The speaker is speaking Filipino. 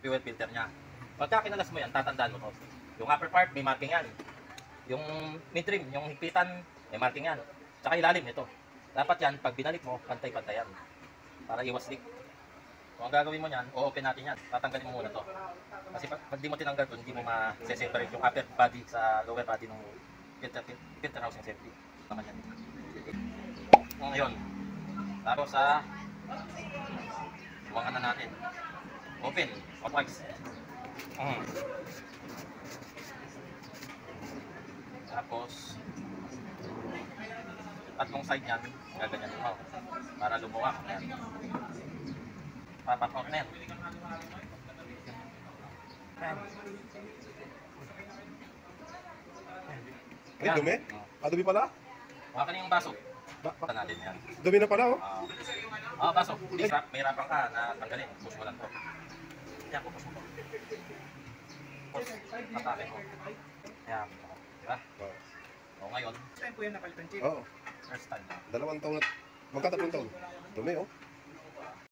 fuel filter niya. Pagka kinalas mo yan, tatandaan mo to. Yung upper part, may marking yan. Yung mid-trim, yung higpitan, may marking yan. Tsaka ilalim nito. Dapat yan, pag binalik mo, pantay-pantay yan. Para iwas leak. Kung ang gagawin mo yan, o-open natin yan. Tatanggalin mo muna to. Kasi pag di mo tinanggal to, hindi mo ma-separate yung upper body sa lower body ng filter housing safety. Naman yan. Ngayon, tapos sa buwangan na natin. Open, clockwise. Tapos, tatlong side yan, gaganyan mo para lumuwak. Yan. Papak out na yan. Ay, dumi? Dumi pala? Hawakan yung baso. Baka natin yan. Dumi na pala, oh. Baso. Hindi, may rapang ka na tanggalin. Push mo lang to. Yan, push mo to. Push. Atake mo. Yan. Diba? O ngayon. Time po yan napalitan, Chief. Oo. First time na. 2 taon na. Magkatatlong taon. Dumi, oh.